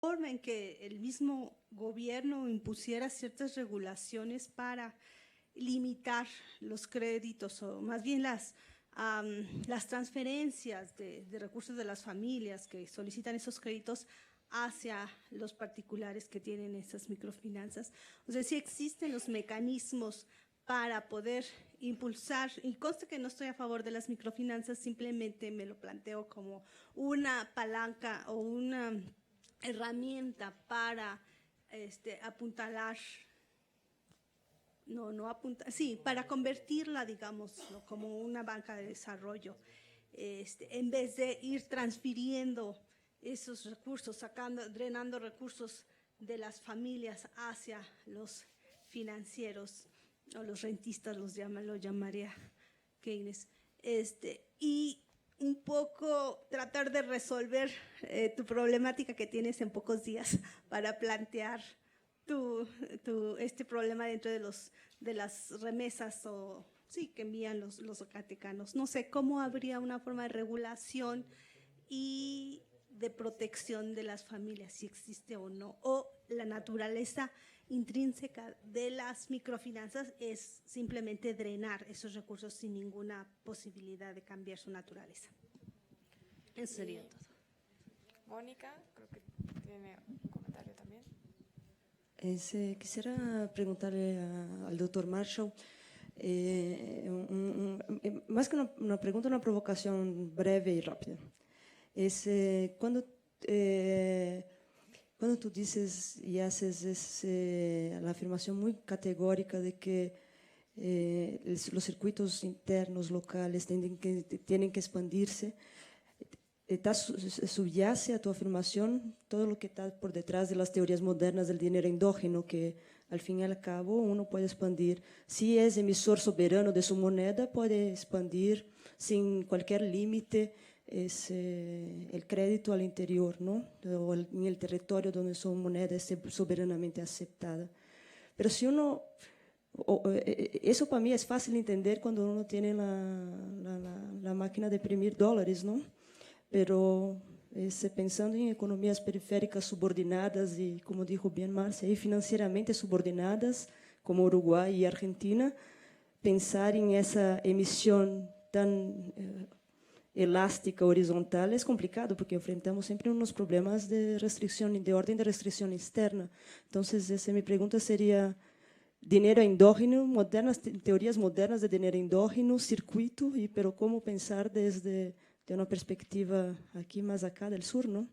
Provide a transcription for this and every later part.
forma en que el mismo gobierno impusiera ciertas regulaciones para limitar los créditos o más bien las transferencias de recursos de las familias que solicitan esos créditos hacia los particulares que tienen esas microfinanzas. O sea, sí existen los mecanismos para poder impulsar, y consta que no estoy a favor de las microfinanzas, simplemente me lo planteo como una palanca o una herramienta para apuntalar, para convertirla, digamos, ¿no?, como una banca de desarrollo, en vez de ir transfiriendo esos recursos, drenando recursos de las familias hacia los financieros o los rentistas, lo llamaría Keynes, y un poco tratar de resolver tu problemática que tienes en pocos días para plantear este problema dentro de las remesas que envían los zacatecanos. No sé cómo habría una forma de regulación y de protección de las familias, si existe o no, o la naturaleza intrínseca de las microfinanzas es simplemente drenar esos recursos sin ninguna posibilidad de cambiar su naturaleza. Eso sería todo. Mónica, creo que tiene un comentario también. Quisiera preguntarle al doctor Marshall, más que una pregunta, una provocación breve y rápida. Cuando tú dices y haces la afirmación muy categórica de que los circuitos internos locales tienen que expandirse, subyace a tu afirmación todo lo que está por detrás de las teorías modernas del dinero endógeno, que al fin y al cabo uno puede expandir. Si es emisor soberano de su moneda, puede expandir sin cualquier límite el crédito al interior, ¿no?, o en el territorio donde su moneda esté soberanamente aceptada. Pero si uno, eso para mí es fácil de entender cuando uno tiene la máquina de imprimir dólares, ¿no? Pero pensando en economías periféricas subordinadas y, como dijo bien Marcia, financieramente subordinadas, como Uruguay y Argentina, pensar en esa emisión tan elástica, horizontal, es complicado porque enfrentamos siempre unos problemas de restricción, de orden de restricción externa. Entonces, mi pregunta sería: dinero endógeno, teorías modernas de dinero endógeno, circuito, pero cómo pensar desde una perspectiva aquí más acá del sur, ¿no?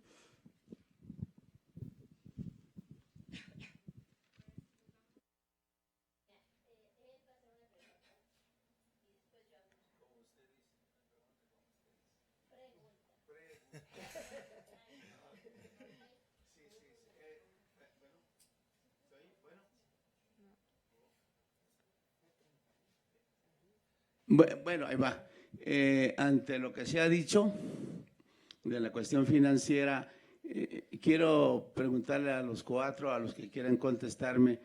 Bueno, ahí va. Ante lo que se ha dicho de la cuestión financiera, quiero preguntarle a los cuatro, a los que quieran contestarme,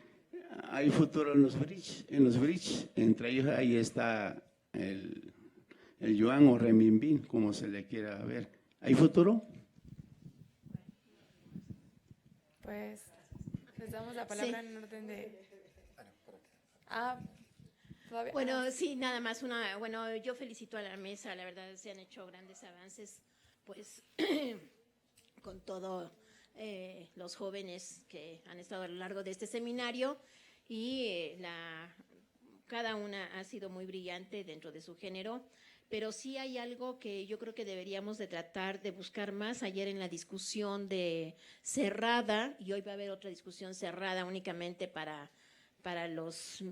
¿hay futuro en los bridge? Entre ellos ahí está el yuan o renminbi, como se le quiera ver. ¿Hay futuro? Pues les damos la palabra en orden de… Bueno, sí, nada más bueno, yo felicito a la mesa, la verdad se han hecho grandes avances, pues, con todos los jóvenes que han estado a lo largo de este seminario y cada una ha sido muy brillante dentro de su género, pero sí hay algo que yo creo que deberíamos de tratar de buscar más. Ayer en la discusión cerrada, y hoy va a haber otra discusión cerrada únicamente para los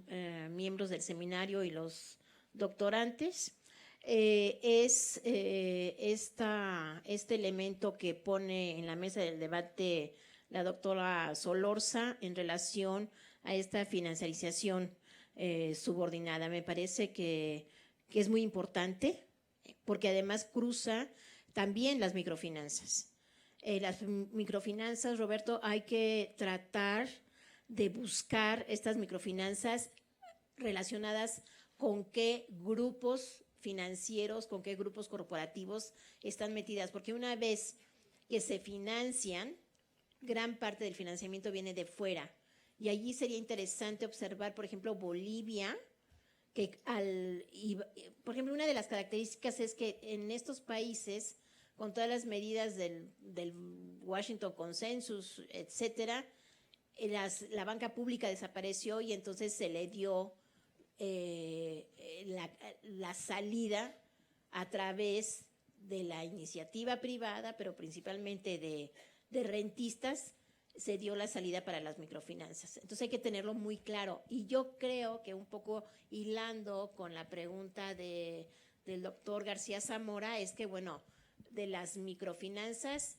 miembros del seminario y los doctorantes, es este elemento que pone en la mesa del debate la doctora Solorza en relación a esta financiarización subordinada. Me parece que es muy importante porque además cruza también las microfinanzas. Las microfinanzas, Roberto, hay que tratar de buscar estas microfinanzas relacionadas con qué grupos financieros, con qué grupos corporativos están metidas, porque una vez que se financian, gran parte del financiamiento viene de fuera. Y allí sería interesante observar, por ejemplo, Bolivia, que por ejemplo, una de las características es que en estos países, con todas las medidas del Washington Consensus, etcétera, la banca pública desapareció y entonces se le dio la salida a través de la iniciativa privada, pero principalmente de rentistas, se dio la salida para las microfinanzas. Entonces hay que tenerlo muy claro. Y yo creo que un poco hilando con la pregunta del doctor García Zamora, es que, bueno, de las microfinanzas,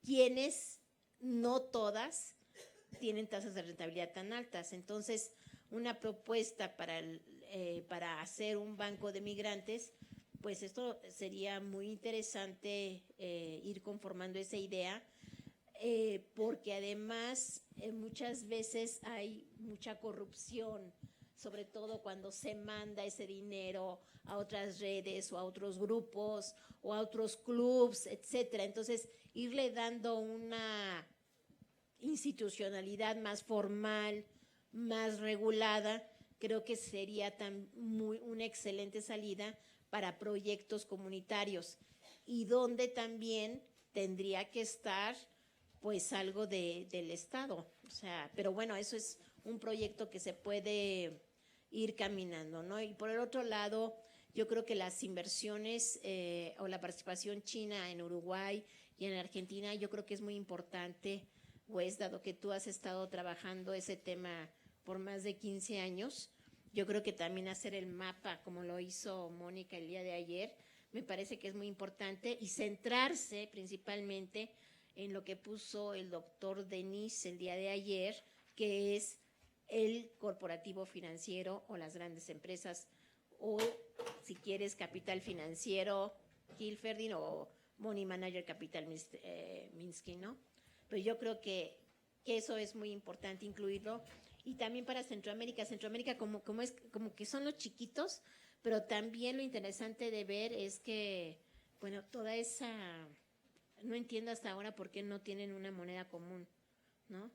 quienes, no todas, tienen tasas de rentabilidad tan altas. Entonces, una propuesta para hacer un banco de migrantes, pues esto sería muy interesante ir conformando esa idea, porque además muchas veces hay mucha corrupción, sobre todo cuando se manda ese dinero a otras redes o a otros grupos o a otros clubs, etcétera. Entonces, irle dando una institucionalidad más formal, más regulada, creo que sería una excelente salida para proyectos comunitarios, y donde también tendría que estar pues algo del Estado. O sea, pero bueno, eso es un proyecto que se puede ir caminando, ¿no? Y por el otro lado, yo creo que las inversiones o la participación china en Uruguay y en Argentina, yo creo que es muy importante, pues, dado que tú has estado trabajando ese tema por más de 15 años, yo creo que también hacer el mapa, como lo hizo Mónica el día de ayer, me parece que es muy importante, y centrarse principalmente en lo que puso el doctor Denis el día de ayer, que es el corporativo financiero o las grandes empresas, o si quieres capital financiero, Hilferdin, o Money Manager Capital Minsky, ¿no? Pero yo creo que eso es muy importante incluirlo. Y también para Centroamérica, como que son los chiquitos, pero también lo interesante de ver es que, bueno, toda esa, no entiendo hasta ahora por qué no tienen una moneda común, ¿no?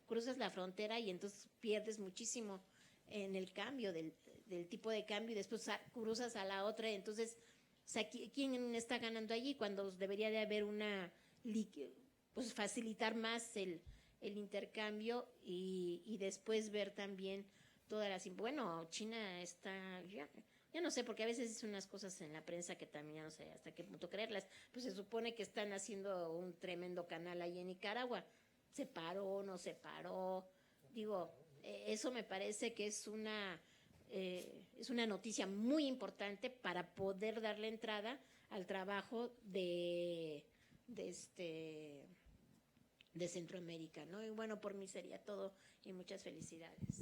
Cruzas la frontera y entonces pierdes muchísimo en el cambio del tipo de cambio, y después cruzas a la otra, y entonces, o sea, ¿quién está ganando allí cuando debería de haber pues facilitar más el intercambio, y después ver también todas las... Bueno, China está... Ya no sé, porque a veces es unas cosas en la prensa que también ya no sé hasta qué punto creerlas. Pues se supone que están haciendo un tremendo canal ahí en Nicaragua. ¿Se paró, no se paró? Digo, eso me parece que es una noticia muy importante para poder darle entrada al trabajo de Centroamérica, ¿no? Y bueno, por mí sería todo, y muchas felicidades.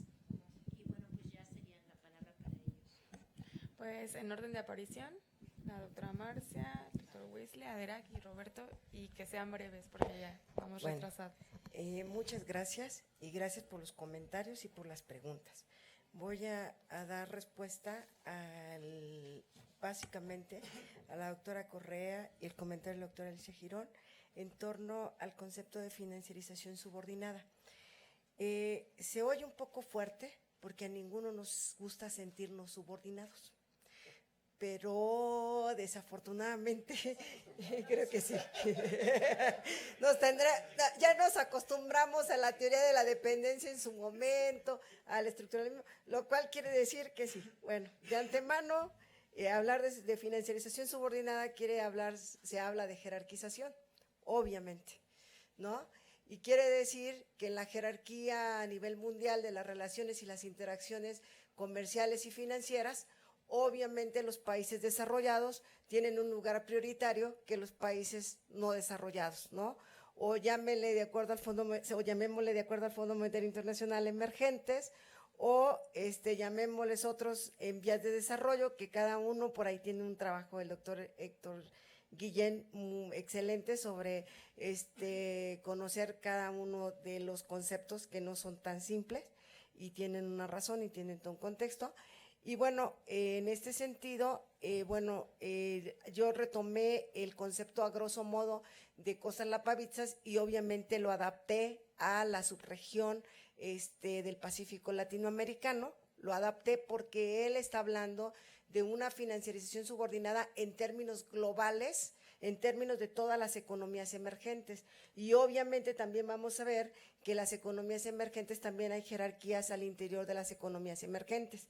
Y bueno, pues ya sería la palabra para ellos. Pues en orden de aparición, la doctora Marcia, el doctor Wesley, Aderac y Roberto, y que sean breves porque ya vamos retrasados. Muchas gracias, y gracias por los comentarios y por las preguntas. Voy a dar respuesta básicamente a la doctora Correa y el comentario de la doctora Alicia Girón en torno al concepto de financiarización subordinada. Se oye un poco fuerte porque a ninguno nos gusta sentirnos subordinados, pero desafortunadamente creo que sí. Ya nos acostumbramos a la teoría de la dependencia en su momento, al estructuralismo, lo cual quiere decir que sí. Bueno, de antemano, hablar de financiarización subordinada se habla de jerarquización, obviamente, ¿no? Y quiere decir que en la jerarquía a nivel mundial de las relaciones y las interacciones comerciales y financieras, obviamente los países desarrollados tienen un lugar prioritario que los países no desarrollados, ¿no? O llamémosle de acuerdo al Fondo Monetario Internacional emergentes, o llamémosles otros en vías de desarrollo, que cada uno por ahí tiene un trabajo del doctor Héctor Guillén excelente sobre conocer cada uno de los conceptos que no son tan simples y tienen una razón y tienen todo un contexto. Y bueno, en este sentido, yo retomé el concepto a grosso modo de Costas Lapavitsas y obviamente lo adapté a la subregión del Pacífico latinoamericano. Lo adapté porque él está hablando de una financiarización subordinada en términos globales, en términos de todas las economías emergentes. Y obviamente también vamos a ver que las economías emergentes también hay jerarquías al interior de las economías emergentes.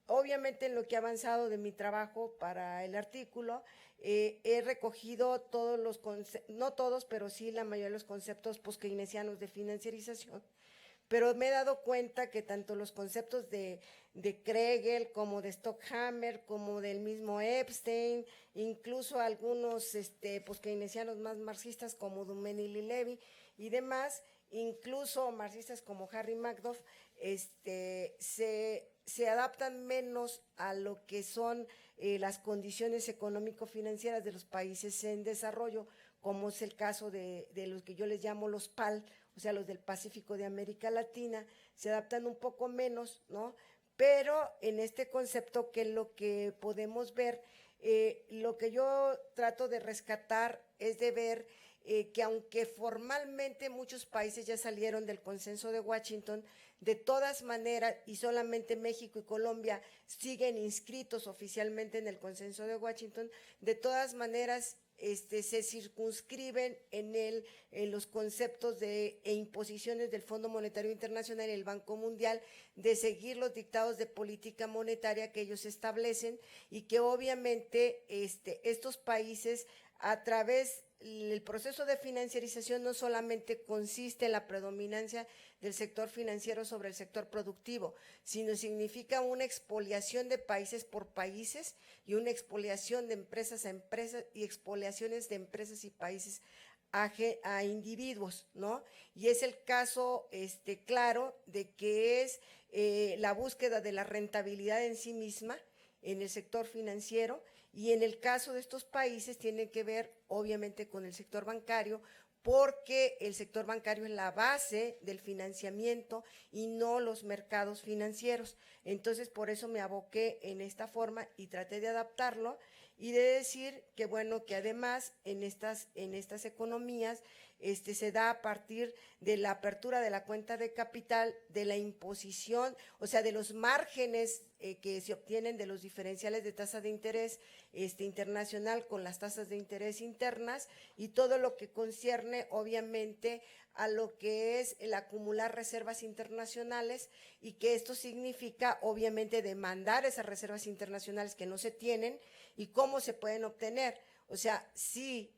Obviamente en lo que he avanzado de mi trabajo para el artículo, he recogido todos los conceptos, no todos, pero sí la mayoría de los conceptos post-keynesianos de financiarización, pero me he dado cuenta que tanto los conceptos de Kregel como de Stockhammer, como del mismo Epstein, incluso algunos post-keynesianos más marxistas como Dumaine y Levy y demás, incluso marxistas como Harry Magdoff, se adaptan menos a lo que son las condiciones económico-financieras de los países en desarrollo, como es el caso de los que yo les llamo los PAL, o sea, los del Pacífico de América Latina, se adaptan un poco menos, ¿no? Pero en este concepto, que es lo que podemos ver, lo que yo trato de rescatar es de ver que aunque formalmente muchos países ya salieron del consenso de Washington, de todas maneras, y solamente México y Colombia siguen inscritos oficialmente en el consenso de Washington, de todas maneras se circunscriben en los conceptos e imposiciones del Fondo Monetario Internacional y el Banco Mundial de seguir los dictados de política monetaria que ellos establecen, y que obviamente estos países, a través del proceso de financiarización, no solamente consiste en la predominancia del sector financiero sobre el sector productivo, sino significa una expoliación de países por países y una expoliación de empresas a empresas y expoliaciones de empresas y países a individuos, ¿no? Y es el caso claro de que es la búsqueda de la rentabilidad en sí misma en el sector financiero, y en el caso de estos países tiene que ver obviamente con el sector bancario, porque el sector bancario es la base del financiamiento y no los mercados financieros. Entonces, por eso me aboqué en esta forma y traté de adaptarlo, y de decir que, bueno, que además en estas economías se da a partir de la apertura de la cuenta de capital, de la imposición, o sea, de los márgenes que se obtienen de los diferenciales de tasa de interés internacional con las tasas de interés internas, y todo lo que concierne obviamente a lo que es el acumular reservas internacionales, y que esto significa obviamente demandar esas reservas internacionales que no se tienen y cómo se pueden obtener. O sea, si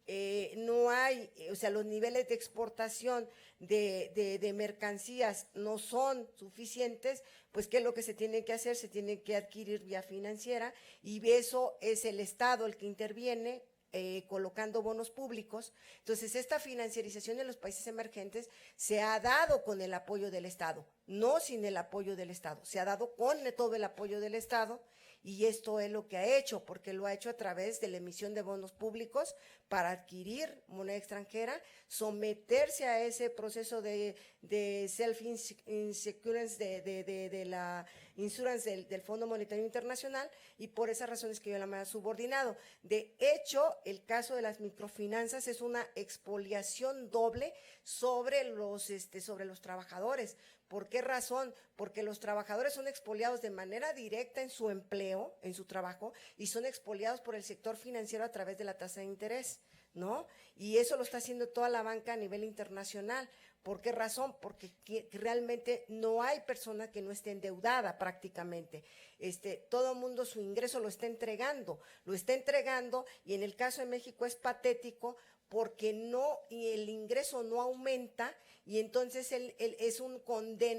no hay, o sea, los niveles de exportación de mercancías no son suficientes, pues ¿qué es lo que se tiene que hacer? Se tiene que adquirir vía financiera, y eso es el Estado el que interviene colocando bonos públicos. Entonces, esta financiarización de los países emergentes se ha dado con el apoyo del Estado, no sin el apoyo del Estado, se ha dado con todo el apoyo del Estado. Y esto es lo que ha hecho, porque lo ha hecho a través de la emisión de bonos públicos para adquirir moneda extranjera, someterse a ese proceso de self-insurance, de la insurance del Fondo Monetario Internacional, y por esas razones que yo la llamo subordinado. De hecho, el caso de las microfinanzas es una expoliación doble sobre los trabajadores. ¿Por qué razón? Porque los trabajadores son expoliados de manera directa en su empleo, en su trabajo, y son expoliados por el sector financiero a través de la tasa de interés, ¿no? Y eso lo está haciendo toda la banca a nivel internacional. ¿Por qué razón? Porque realmente no hay persona que no esté endeudada prácticamente. Todo el mundo su ingreso lo está entregando, y en el caso de México es patético, porque el ingreso no aumenta, y entonces él es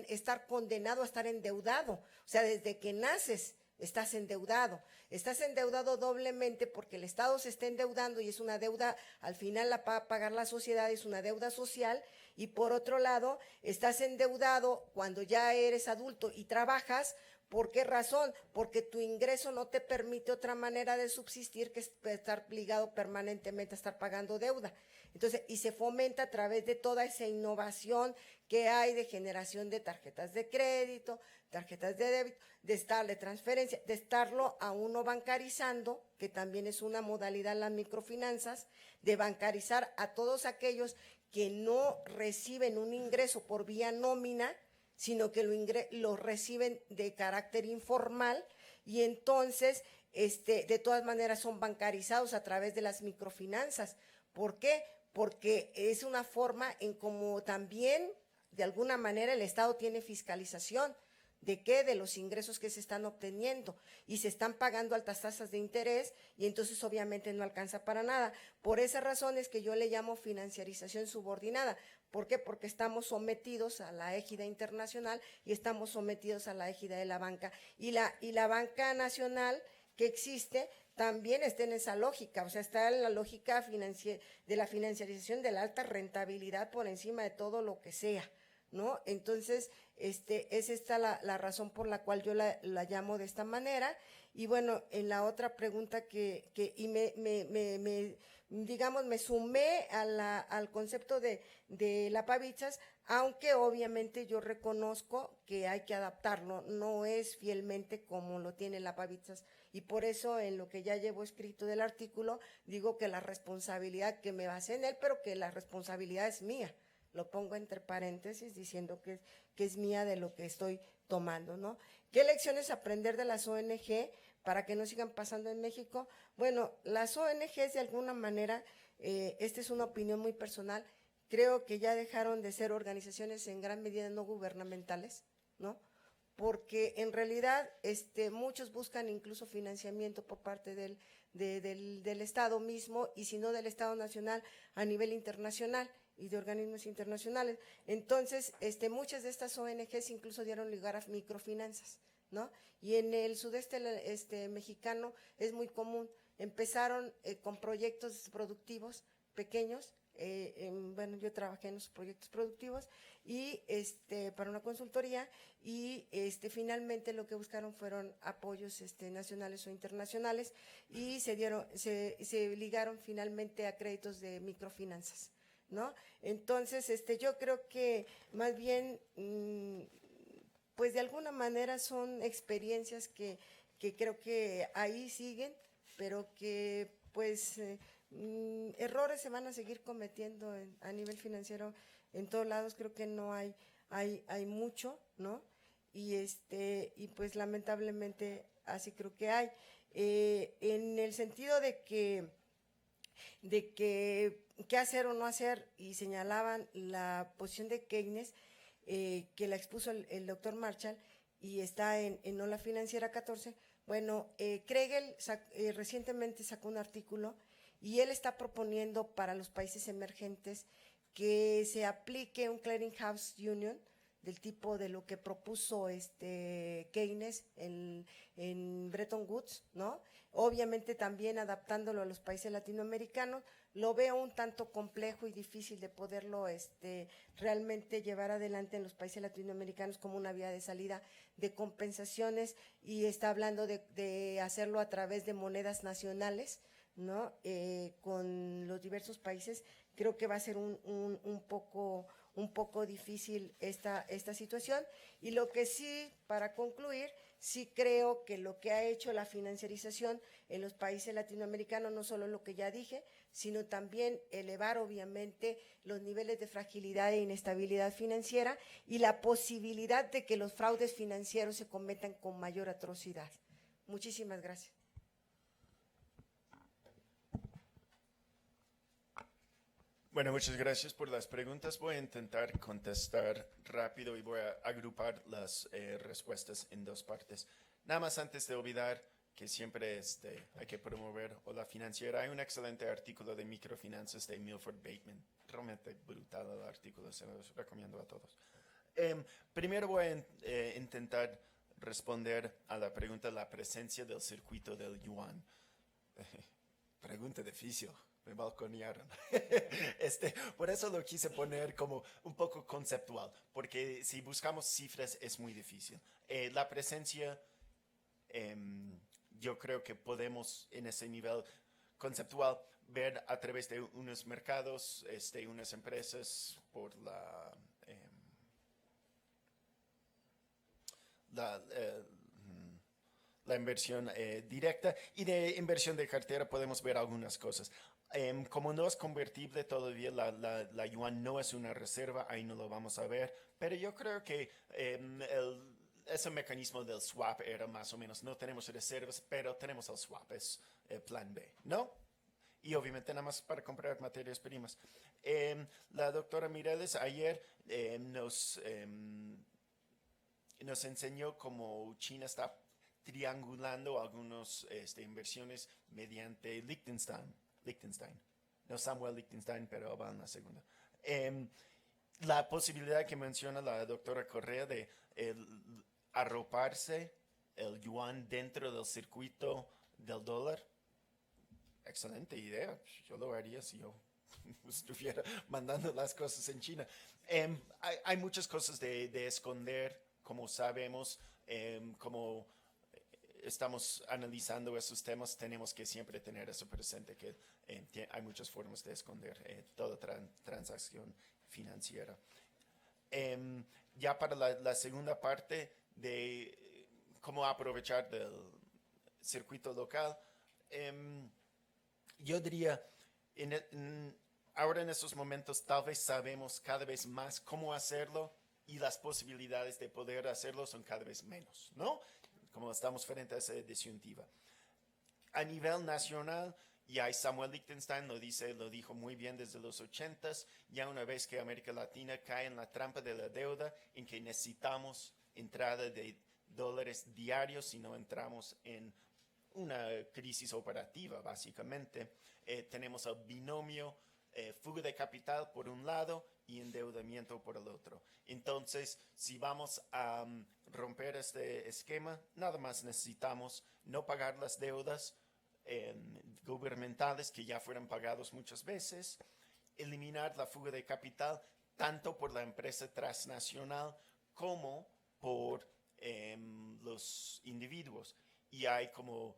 estar condenado a estar endeudado. O sea, desde que naces estás endeudado doblemente, porque el Estado se está endeudando y es una deuda, al final la va a pagar la sociedad, es una deuda social, y por otro lado estás endeudado cuando ya eres adulto y trabajas, ¿Por qué razón? Porque tu ingreso no te permite otra manera de subsistir que estar ligado permanentemente a estar pagando deuda. Entonces, y se fomenta a través de toda esa innovación que hay de generación de tarjetas de crédito, tarjetas de débito, de estarle transferencia, de estarlo a uno bancarizando, que también es una modalidad en las microfinanzas, de bancarizar a todos aquellos que no reciben un ingreso por vía nómina, sino que lo reciben de carácter informal y entonces de todas maneras son bancarizados a través de las microfinanzas. ¿Por qué? Porque es una forma en como también de alguna manera el Estado tiene fiscalización. ¿De qué? De los ingresos que se están obteniendo y se están pagando altas tasas de interés y entonces obviamente no alcanza para nada. Por esa razón es que yo le llamo financiarización subordinada. ¿Por qué? Porque estamos sometidos a la égida internacional y estamos sometidos a la égida de la banca. Y la banca nacional que existe también está en esa lógica, o sea, está en la lógica de la financiarización de la alta rentabilidad por encima de todo lo que sea, ¿no? Entonces, es esta la razón por la cual yo la llamo de esta manera. Y bueno, en la otra pregunta digamos, me sumé al concepto de la Pavichas, aunque obviamente yo reconozco que hay que adaptarlo, no es fielmente como lo tiene la Pavichas, y por eso en lo que ya llevo escrito del artículo, digo que la responsabilidad, que me basé en él, pero que la responsabilidad es mía. Lo pongo entre paréntesis diciendo que es mía de lo que estoy tomando, ¿no? ¿Qué lecciones aprender de las ONG para que no sigan pasando en México? Bueno, las ONGs de alguna manera, esta es una opinión muy personal, creo que ya dejaron de ser organizaciones en gran medida no gubernamentales, ¿no? Porque en realidad muchos buscan incluso financiamiento por parte del Estado mismo y si no del Estado nacional a nivel internacional y de organismos internacionales. Entonces, muchas de estas ONGs incluso dieron lugar a microfinanzas, ¿no? Y en el sudeste mexicano es muy común. Empezaron con proyectos productivos pequeños. Bueno, yo trabajé en los proyectos productivos y para una consultoría y finalmente lo que buscaron fueron apoyos nacionales o internacionales y se ligaron finalmente a créditos de microfinanzas, ¿no? Entonces, yo creo que más bien, pues de alguna manera son experiencias que creo que ahí siguen, pero que pues errores se van a seguir cometiendo a nivel financiero en todos lados, creo que no hay mucho, ¿no? Y pues lamentablemente así creo que hay. En el sentido de que qué hacer o no hacer, y señalaban la posición de Keynes, que la expuso el doctor Marshall, y está en Ola Financiera 14. Bueno, Kregel recientemente sacó un artículo, y él está proponiendo para los países emergentes que se aplique un clearinghouse union, del tipo de lo que propuso Keynes en Bretton Woods, ¿no? Obviamente también adaptándolo a los países latinoamericanos. Lo veo un tanto complejo y difícil de poderlo realmente llevar adelante en los países latinoamericanos como una vía de salida de compensaciones, y está hablando de hacerlo a través de monedas nacionales, ¿no? Con los diversos países. Creo que va a ser un poco difícil esta situación. Y lo que sí, para concluir, sí creo que lo que ha hecho la financiarización en los países latinoamericanos, no solo lo que ya dije, sino también elevar obviamente los niveles de fragilidad e inestabilidad financiera y la posibilidad de que los fraudes financieros se cometan con mayor atrocidad. Muchísimas gracias. Bueno, muchas gracias por las preguntas. Voy a intentar contestar rápido y voy a agrupar las respuestas en dos partes. Nada más antes de olvidar que siempre hay que promover Ola Financiera. Hay un excelente artículo de microfinanzas de Milford Bateman. Realmente brutal el artículo, se los recomiendo a todos. Primero voy a intentar responder a la pregunta de la presencia del circuito del yuan. Pregunta difícil. Me balconearon. Por eso lo quise poner como un poco conceptual, porque si buscamos cifras es muy difícil. La presencia, yo creo que podemos en ese nivel conceptual ver a través de unos mercados, unas empresas por la inversión directa, y de inversión de cartera podemos ver algunas cosas. Como no es convertible todavía, la yuan no es una reserva, ahí no lo vamos a ver, pero yo creo que ese mecanismo del swap era más o menos, no tenemos reservas, pero tenemos el swap, es plan B, ¿no? Y obviamente nada más para comprar materias primas. La doctora Mireles ayer nos enseñó cómo China está triangulando algunas inversiones mediante Liechtenstein. No Samuel Liechtenstein, pero va en la segunda. La posibilidad que menciona la doctora Correa de arroparse el yuan dentro del circuito del dólar. Excelente idea. Yo lo haría si yo estuviera mandando las cosas en China. Hay muchas cosas de esconder, como sabemos, como estamos analizando esos temas, tenemos que siempre tener eso presente, que hay muchas formas de esconder toda transacción financiera. Ya para la segunda parte de cómo aprovechar del circuito local, yo diría, ahora en estos momentos tal vez sabemos cada vez más cómo hacerlo y las posibilidades de poder hacerlo son cada vez menos, ¿no? Como estamos frente a esa disyuntiva. A nivel nacional, ya Samuel Liechtenstein lo dijo muy bien desde los 80s, ya una vez que América Latina cae en la trampa de la deuda, en que necesitamos entrada de dólares diarios si no entramos en una crisis operativa, básicamente. Tenemos el binomio fuga de capital por un lado y endeudamiento por el otro. Entonces, si vamos a romper este esquema, nada más necesitamos no pagar las deudas gubernamentales que ya fueron pagados muchas veces, eliminar la fuga de capital tanto por la empresa transnacional como por los individuos. Y hay como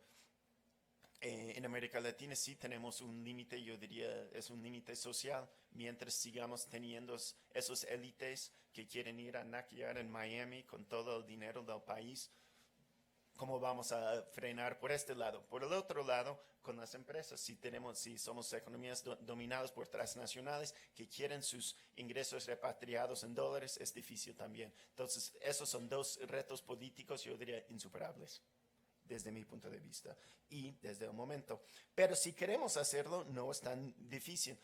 en América Latina sí tenemos un límite, yo diría es un límite social, mientras sigamos teniendo esos élites que quieren ir a naquear en Miami con todo el dinero del país. ¿Cómo vamos a frenar por este lado? Por el otro lado, con las empresas, si somos economías dominadas por transnacionales que quieren sus ingresos repatriados en dólares, es difícil también. Entonces, esos son dos retos políticos, yo diría, insuperables, desde mi punto de vista y desde el momento. Pero si queremos hacerlo, no es tan difícil.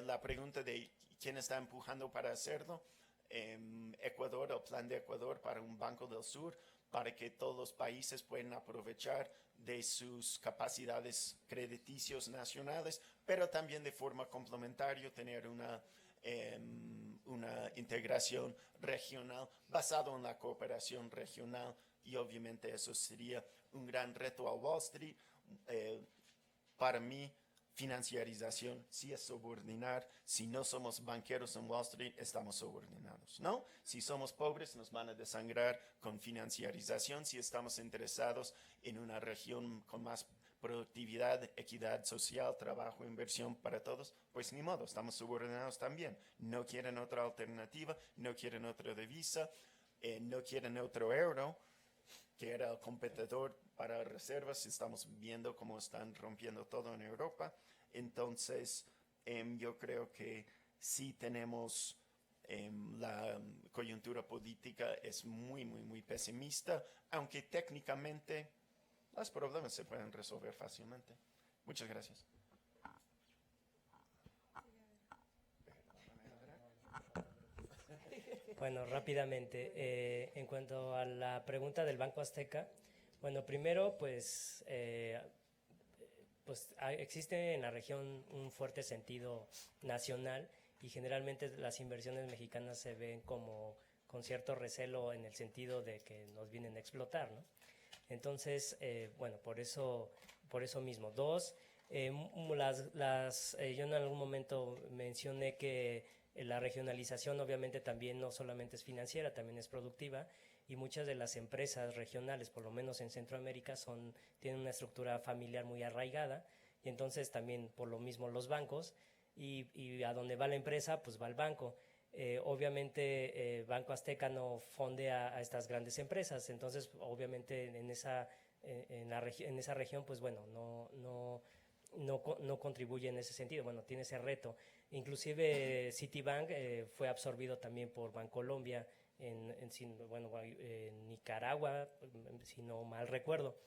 La pregunta de quién está empujando para hacerlo, Ecuador, el plan de Ecuador para un Banco del Sur, para que todos los países puedan aprovechar de sus capacidades crediticios nacionales, pero también de forma complementaria tener una integración regional basada en la cooperación regional, y obviamente eso sería un gran reto a Wall Street. Para mí, financiarización sí es subordinar. Si no somos banqueros en Wall Street, estamos subordinados, ¿no? Si somos pobres, nos van a desangrar con financiarización. Si estamos interesados en una región con más productividad, equidad social, trabajo, inversión para todos, pues ni modo, estamos subordinados también. No quieren otra alternativa, no quieren otra divisa, no quieren otro euro, que era el competidor para reservas. Estamos viendo cómo están rompiendo todo en Europa. Entonces, yo creo que sí tenemos la coyuntura política es muy, muy, muy pesimista, aunque técnicamente los problemas se pueden resolver fácilmente. Muchas gracias. Bueno, rápidamente, en cuanto a la pregunta del Banco Azteca, bueno, primero, existe en la región un fuerte sentido nacional y generalmente las inversiones mexicanas se ven como con cierto recelo en el sentido de que nos vienen a explotar, ¿no? Entonces, por eso mismo. Dos, Yo en algún momento mencioné que la regionalización obviamente también no solamente es financiera, también es productiva, y muchas de las empresas regionales, por lo menos en Centroamérica, tienen una estructura familiar muy arraigada, y entonces también por lo mismo los bancos, y a donde va la empresa, pues va el banco. Obviamente Banco Azteca no fondea a estas grandes empresas, entonces obviamente en esa región, pues bueno, no contribuye en ese sentido, bueno, tiene ese reto. Inclusive Citibank fue absorbido también por Bancolombia en Nicaragua, si no mal recuerdo.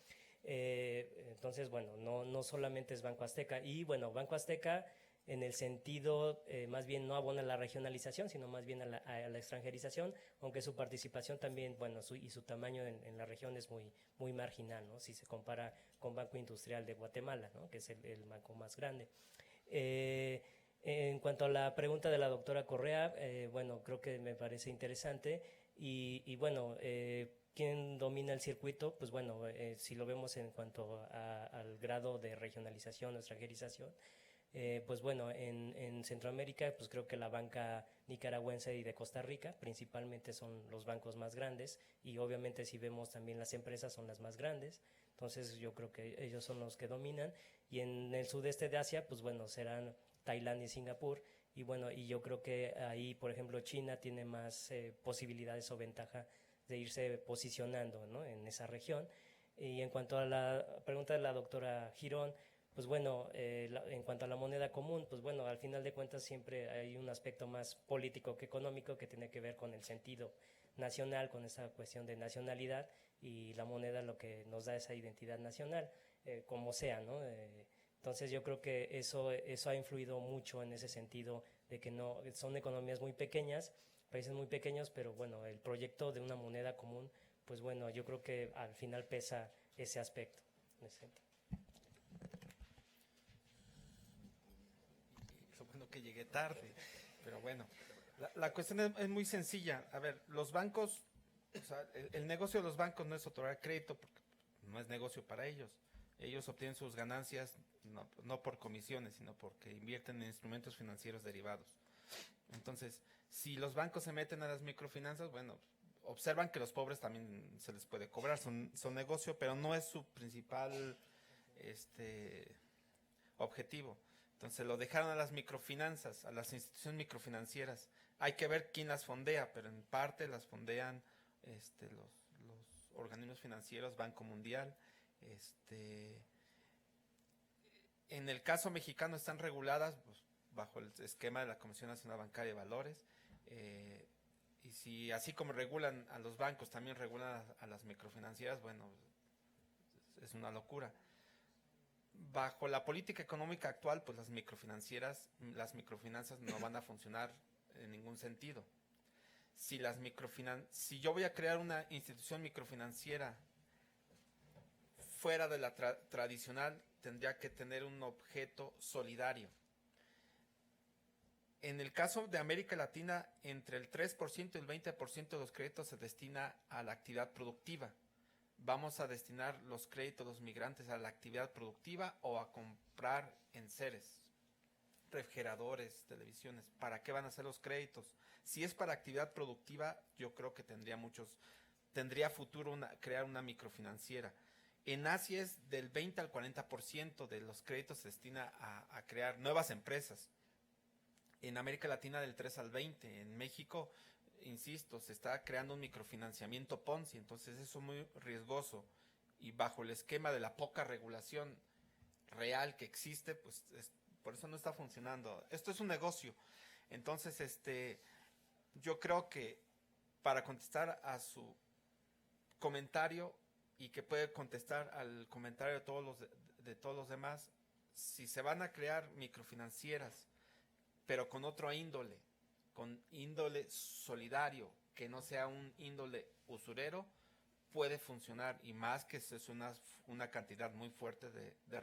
Entonces, bueno, no solamente es Banco Azteca. Y bueno, Banco Azteca en el sentido, más bien no abona la regionalización, sino más bien a la extranjerización, aunque su participación también, bueno, su tamaño en la región es muy marginal, ¿no? Si se compara con Banco Industrial de Guatemala, ¿no? Que es el banco más grande. En cuanto a la pregunta de la doctora Correa, bueno, creo que me parece interesante y bueno, ¿quién domina el circuito? Pues bueno, si lo vemos en cuanto al grado de regionalización o extranjerización, pues bueno, en Centroamérica, pues creo que la banca nicaragüense y de Costa Rica principalmente son los bancos más grandes, y obviamente si vemos también las empresas son las más grandes, entonces yo creo que ellos son los que dominan, y en el sudeste de Asia, pues bueno, serán Tailandia y Singapur, y bueno, y yo creo que ahí, por ejemplo, China tiene más posibilidades o ventaja de irse posicionando, ¿no? En esa región. Y en cuanto a la pregunta de la doctora Girón, pues bueno, en cuanto a la moneda común, pues bueno, al final de cuentas siempre hay un aspecto más político que económico que tiene que ver con el sentido nacional, con esa cuestión de nacionalidad, y la moneda lo que nos da esa identidad nacional, como sea, ¿no? Entonces yo creo que eso ha influido mucho en ese sentido de que no son economías muy pequeñas, países muy pequeños, pero bueno, el proyecto de una moneda común, pues bueno, yo creo que al final pesa ese aspecto. Bueno, que llegué tarde, pero bueno, la cuestión es muy sencilla. A ver, los bancos, o sea, el negocio de los bancos no es otorgar crédito, porque no es negocio para ellos. Ellos obtienen sus ganancias no por comisiones, sino porque invierten en instrumentos financieros derivados. Entonces, si los bancos se meten a las microfinanzas, bueno, observan que los pobres también se les puede cobrar, son negocio, pero no es su principal objetivo. Entonces lo dejaron a las microfinanzas, a las instituciones microfinancieras. Hay que ver quién las fondea, pero en parte las fondean los organismos financieros, Banco Mundial. En el caso mexicano están reguladas pues, bajo el esquema de la Comisión Nacional Bancaria de Valores. Y si así como regulan a los bancos, también regulan a las microfinancieras, bueno, es una locura. Bajo la política económica actual, pues las microfinanzas no van a funcionar en ningún sentido. Si yo voy a crear una institución microfinanciera fuera de la tradicional, tendría que tener un objeto solidario. En el caso de América Latina, entre el 3% y el 20% de los créditos se destina a la actividad productiva. Vamos a destinar los créditos de los migrantes a la actividad productiva o a comprar enseres, refrigeradores, televisiones. ¿Para qué van a ser los créditos? Si es para actividad productiva, yo creo que tendría futuro crear una microfinanciera. En Asia es del 20 al 40% de los créditos se destina a crear nuevas empresas. En América Latina del 3 al 20%. En México, insisto, se está creando un microfinanciamiento Ponzi, entonces eso es muy riesgoso. Y bajo el esquema de la poca regulación real que existe, pues por eso no está funcionando. Esto es un negocio. Entonces, yo creo que para contestar a su comentario y que puede contestar al comentario de todos los demás, si se van a crear microfinancieras, pero con otro índole, con índole solidario, que no sea un índole usurero, puede funcionar, y más que es una cantidad muy fuerte de